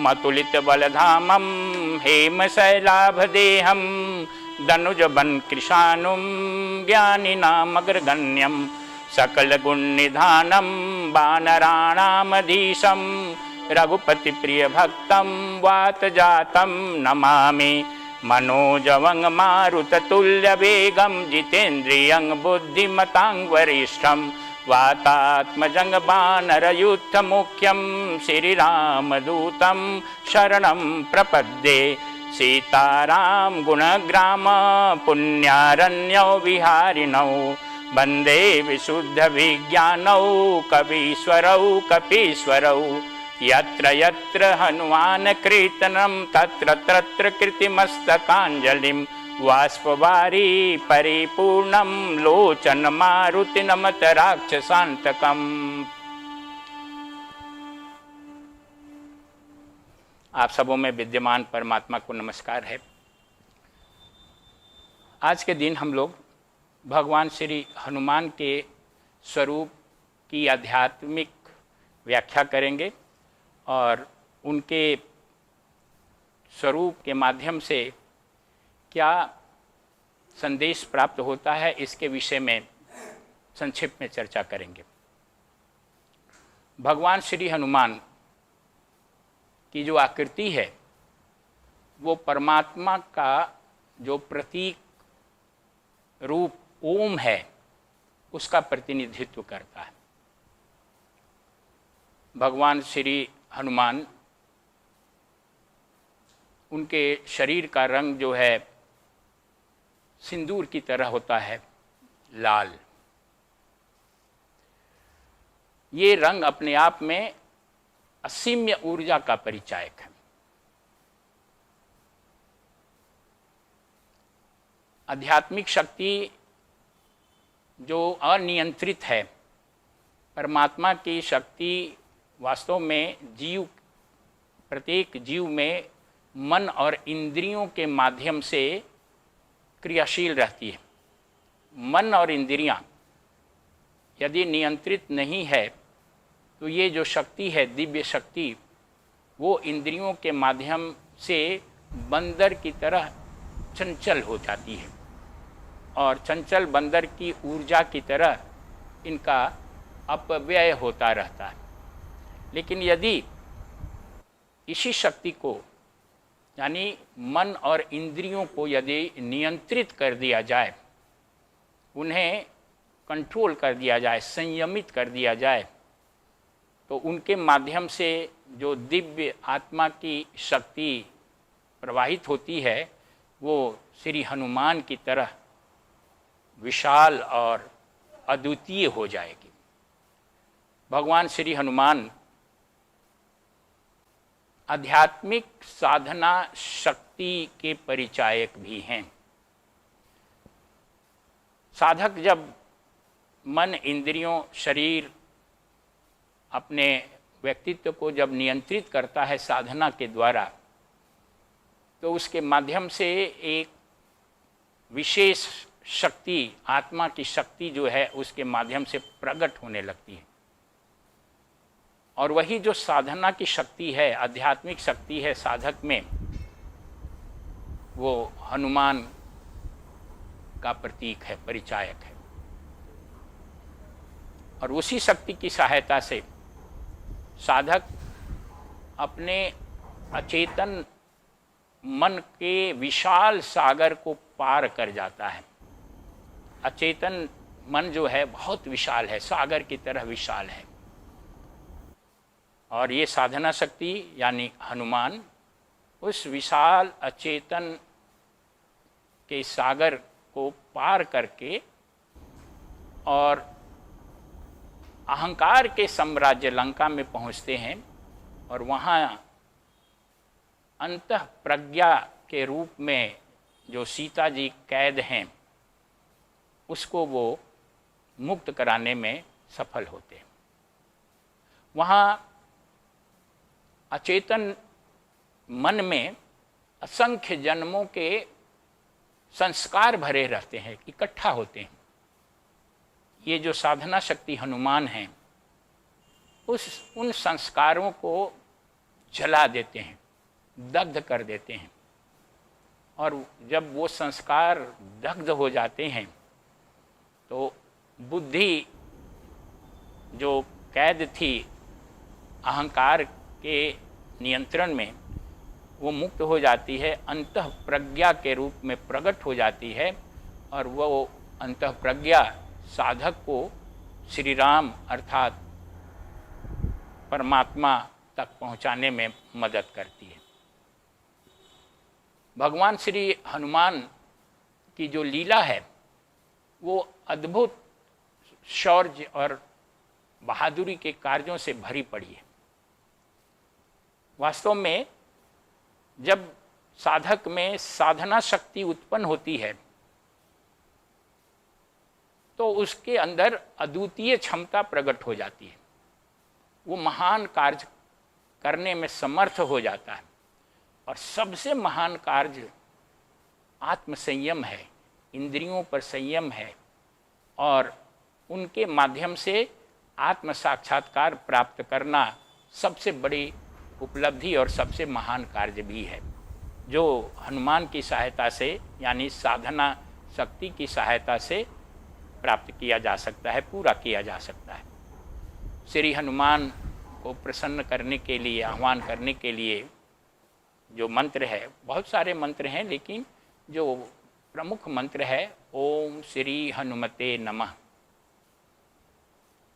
अतुलितबलधामं हेमशैलाभदेहं दनुजबन कृशानुं ज्ञानिनामग्रगण्यं सकलगुणनिधानं वानराणामधीशं रघुपतिप्रियभक्तं वातजातं नमामि। मनोजवं मारुततुल्यवेगं जितेन्द्रियं बुद्धिमतां वरिष्ठं वातात्मजं वानरयूथमुख्यं श्रीरामदूतं शरणं प्रपद्ये। सीताराम गुणग्राम पुण्यारण्यौ विहारिणौ वन्दे विशुद्धविज्ञानौ कवीश्वरौ कपीश्वरौ। यत्र यत्र हनुमान कीर्तनं तत्र तत्र कृतिमस्तकाञ्जलिं वाष्पवारी परिपूर्णं लोचनमारुतिनमत राक्षसान्तकम्। आप सबों में विद्यमान परमात्मा को नमस्कार है। आज के दिन हम लोग भगवान श्री हनुमान के स्वरूप की आध्यात्मिक व्याख्या करेंगे और उनके स्वरूप के माध्यम से क्या संदेश प्राप्त होता है इसके विषय में संक्षिप्त में चर्चा करेंगे। भगवान श्री हनुमान की जो आकृति है वो परमात्मा का जो प्रतीक रूप ओम है उसका प्रतिनिधित्व करता है। भगवान श्री हनुमान उनके शरीर का रंग जो है सिंदूर की तरह होता है, लाल। ये रंग अपने आप में असीम्य ऊर्जा का परिचायक है। आध्यात्मिक शक्ति जो अनियंत्रित है, परमात्मा की शक्ति वास्तव में प्रत्येक जीव में मन और इंद्रियों के माध्यम से क्रियाशील रहती है। मन और इंद्रियां यदि नियंत्रित नहीं है तो ये जो शक्ति है, दिव्य शक्ति, वो इंद्रियों के माध्यम से बंदर की तरह चंचल हो जाती है और चंचल बंदर की ऊर्जा की तरह इनका अपव्यय होता रहता है। लेकिन यदि इसी शक्ति को यानी मन और इंद्रियों को यदि नियंत्रित कर दिया जाए, उन्हें कंट्रोल कर दिया जाए, संयमित कर दिया जाए, तो उनके माध्यम से जो दिव्य आत्मा की शक्ति प्रवाहित होती है वो श्री हनुमान की तरह विशाल और अद्वितीय हो जाएगी। भगवान श्री हनुमान आध्यात्मिक साधना शक्ति के परिचायक भी हैं। साधक जब मन, इंद्रियों, शरीर, अपने व्यक्तित्व को जब नियंत्रित करता है साधना के द्वारा, तो उसके माध्यम से एक विशेष शक्ति, आत्मा की शक्ति जो है उसके माध्यम से प्रकट होने लगती है। और वही जो साधना की शक्ति है, आध्यात्मिक शक्ति है साधक में, वो हनुमान का प्रतीक है, परिचायक है। और उसी शक्ति की सहायता से साधक अपने अचेतन मन के विशाल सागर को पार कर जाता है। अचेतन मन जो है बहुत विशाल है, सागर की तरह विशाल है। और ये साधना शक्ति यानी हनुमान उस विशाल अचेतन के सागर को पार करके और अहंकार के साम्राज्य लंका में पहुंचते हैं और वहाँ अंतः प्रज्ञा के रूप में जो सीता जी कैद हैं उसको वो मुक्त कराने में सफल होते हैं। वहाँ अचेतन मन में असंख्य जन्मों के संस्कार भरे रहते हैं, इकट्ठा होते हैं। ये जो साधना शक्ति हनुमान हैं उन संस्कारों को जला देते हैं, दग्ध कर देते हैं। और जब वो संस्कार दग्ध हो जाते हैं तो बुद्धि जो कैद थी अहंकार के नियंत्रण में, वो मुक्त हो जाती है, अंतः प्रज्ञा के रूप में प्रकट हो जाती है। और वो अंतः प्रज्ञा साधक को श्री राम अर्थात परमात्मा तक पहुंचाने में मदद करती है। भगवान श्री हनुमान की जो लीला है वो अद्भुत शौर्य और बहादुरी के कार्यों से भरी पड़ी है। वास्तव में जब साधक में साधना शक्ति उत्पन्न होती है तो उसके अंदर अद्वितीय क्षमता प्रकट हो जाती है, वो महान कार्य करने में समर्थ हो जाता है। और सबसे महान कार्य आत्म संयम है, इंद्रियों पर संयम है, और उनके माध्यम से आत्म साक्षात्कार प्राप्त करना सबसे बड़ी उपलब्धि और सबसे महान कार्य भी है, जो हनुमान की सहायता से यानी साधना शक्ति की सहायता से प्राप्त किया जा सकता है, पूरा किया जा सकता है। श्री हनुमान को प्रसन्न करने के लिए, आह्वान करने के लिए जो मंत्र है, बहुत सारे मंत्र हैं, लेकिन जो प्रमुख मंत्र है ओम श्री हनुमते नमः।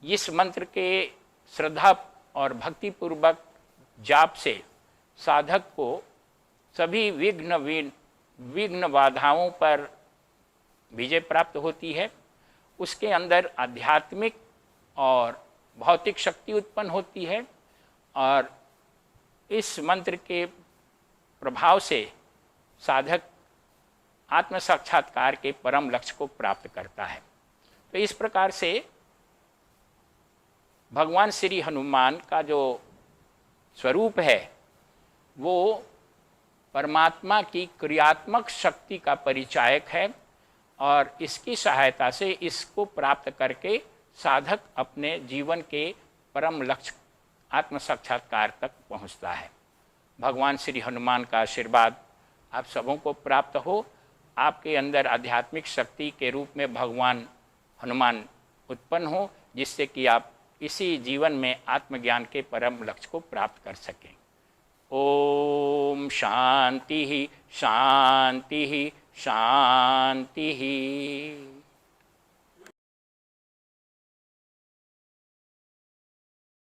इस मंत्र के श्रद्धा और भक्तिपूर्वक जाप से साधक को सभी विघ्न बाधाओं पर विजय प्राप्त होती है। उसके अंदर आध्यात्मिक और भौतिक शक्ति उत्पन्न होती है, और इस मंत्र के प्रभाव से साधक आत्म साक्षात्कार के परम लक्ष्य को प्राप्त करता है। तो इस प्रकार से भगवान श्री हनुमान का जो स्वरूप है वो परमात्मा की क्रियात्मक शक्ति का परिचायक है, और इसकी सहायता से इसको प्राप्त करके साधक अपने जीवन के परम लक्ष्य आत्म साक्षात्कार तक पहुंचता है। भगवान श्री हनुमान का आशीर्वाद आप सबों को प्राप्त हो। आपके अंदर आध्यात्मिक शक्ति के रूप में भगवान हनुमान उत्पन्न हो, जिससे कि आप इसी जीवन में आत्मज्ञान के परम लक्ष्य को प्राप्त कर सकें। ओम शांति शांति शांति।